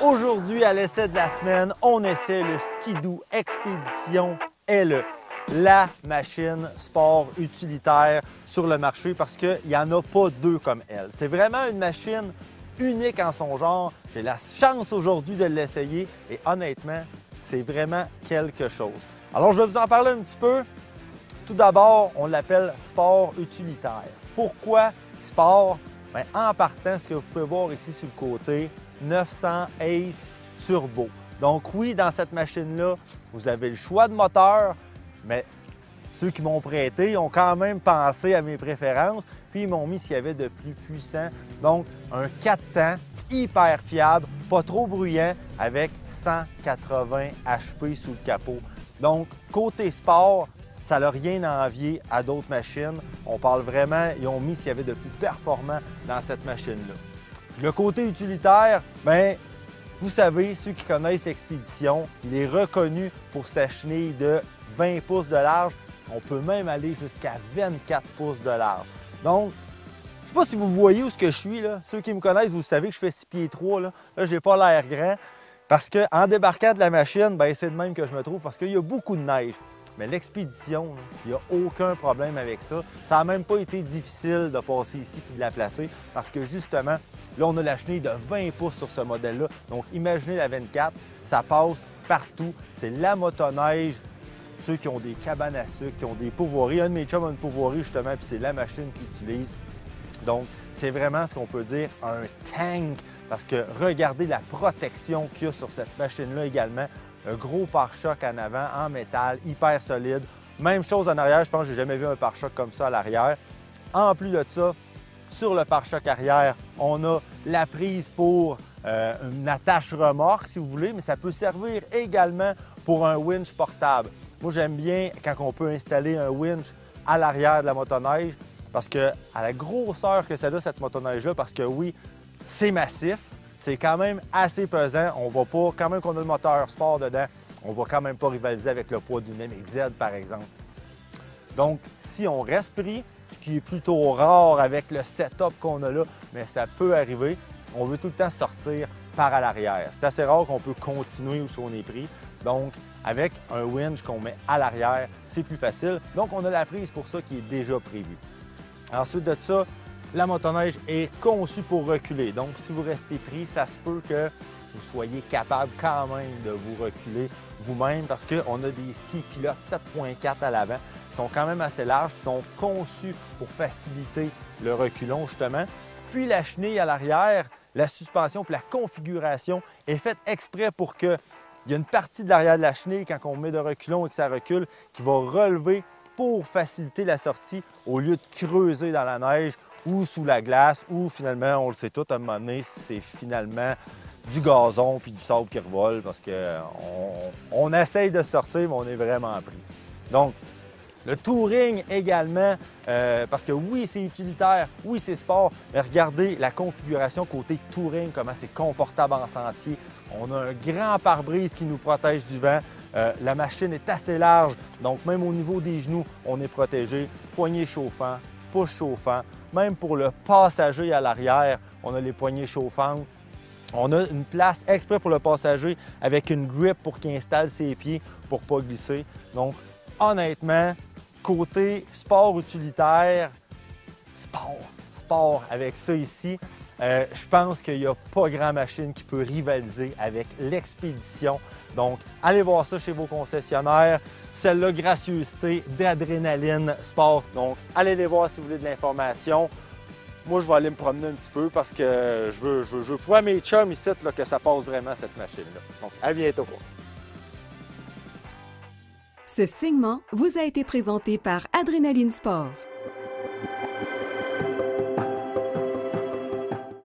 Aujourd'hui, à l'essai de la semaine, on essaie le Ski-Doo Expedition L, la machine sport utilitaire sur le marché parce qu'il n'y en a pas deux comme elle. C'est vraiment une machine unique en son genre. J'ai la chance aujourd'hui de l'essayer et honnêtement, c'est vraiment quelque chose. Alors, je vais vous en parler un petit peu. Tout d'abord, on l'appelle sport utilitaire. Pourquoi sport? Bien, en partant, ce que vous pouvez voir ici sur le côté, 900 Ace Turbo. Donc oui, dans cette machine-là, vous avez le choix de moteur, mais ceux qui m'ont prêté ont quand même pensé à mes préférences, puis ils m'ont mis ce qu'il y avait de plus puissant. Donc un 4 temps, hyper fiable, pas trop bruyant, avec 180 HP sous le capot. Donc côté sport, ça n'a rien à envier à d'autres machines. On parle vraiment, ils ont mis ce qu'il y avait de plus performant dans cette machine-là. Le côté utilitaire, bien, vous savez, ceux qui connaissent l'expédition, il est reconnu pour sa chenille de 20 pouces de large. On peut même aller jusqu'à 24 pouces de large. Donc, je ne sais pas si vous voyez où ce que je suis, là. Ceux qui me connaissent, vous savez que je fais 6 pieds 3. Là, je n'ai pas l'air grand. Parce qu'en débarquant de la machine, bien, c'est de même que je me trouve parce qu'il y a beaucoup de neige. Mais l'expédition, il n'y a aucun problème avec ça. Ça n'a même pas été difficile de passer ici et de la placer parce que justement, là, on a la chenille de 20 pouces sur ce modèle-là. Donc, imaginez la 24, ça passe partout. C'est la motoneige. Ceux qui ont des cabanes à sucre, qui ont des pourvoiries. Un de mes chums a une pourvoirie justement, puis c'est la machine qu'il utilise. Donc, c'est vraiment ce qu'on peut dire un tank parce que regardez la protection qu'il y a sur cette machine-là également. Un gros pare-choc en avant, en métal, hyper solide. Même chose en arrière, je pense que j'ai jamais vu un pare-choc comme ça à l'arrière. En plus de ça, sur le pare-choc arrière, on a la prise pour une attache remorque, si vous voulez, mais ça peut servir également pour un winch portable. Moi, j'aime bien quand on peut installer un winch à l'arrière de la motoneige parce que à la grosseur que ça a, cette motoneige-là, parce que oui, c'est massif, c'est quand même assez pesant. On va pas, quand même qu'on a le moteur sport dedans, on va quand même pas rivaliser avec le poids d'une MX-Z, par exemple. Donc, si on reste pris, ce qui est plutôt rare avec le setup qu'on a là, mais ça peut arriver, on veut tout le temps sortir par à l'arrière. C'est assez rare qu'on peut continuer où on est pris. Donc, avec un winch qu'on met à l'arrière, c'est plus facile. Donc, on a la prise pour ça qui est déjà prévue. Ensuite de ça, la motoneige est conçue pour reculer. Donc, si vous restez pris, ça se peut que vous soyez capable quand même de vous reculer vous-même parce qu'on a des skis pilotes 7.4 à l'avant qui sont quand même assez larges, qui sont conçus pour faciliter le reculon justement. Puis la chenille à l'arrière, la suspension puis la configuration est faite exprès pour que il y a une partie de l'arrière de la chenille quand on met de reculon et que ça recule qui va relever pour faciliter la sortie au lieu de creuser dans la neige ou sous la glace, ou finalement, on le sait tout, à un moment donné, c'est finalement du gazon puis du sable qui revole parce qu'on essaye de sortir, mais on est vraiment pris. Donc, le touring également, parce que oui, c'est utilitaire, oui, c'est sport, mais regardez la configuration côté touring, comment c'est confortable en sentier. On a un grand pare-brise qui nous protège du vent. La machine est assez large, donc même au niveau des genoux, on est protégé. Poignées chauffantes, push chauffant. Même pour le passager à l'arrière, on a les poignées chauffantes. On a une place exprès pour le passager avec une grip pour qu'il installe ses pieds pour ne pas glisser. Donc, honnêtement, côté sport utilitaire, sport avec ça ici, je pense qu'il n'y a pas grand machine qui peut rivaliser avec l'expédition. Donc, allez voir ça chez vos concessionnaires. Celle-là, gracieuseté d'Adrénaline Sport. Donc, allez les voir si vous voulez de l'information. Moi, je vais aller me promener un petit peu parce que je veux pouvoir mes chums ici là, que ça passe vraiment cette machine-là. Donc, à bientôt. Ce segment vous a été présenté par Adrénaline Sport.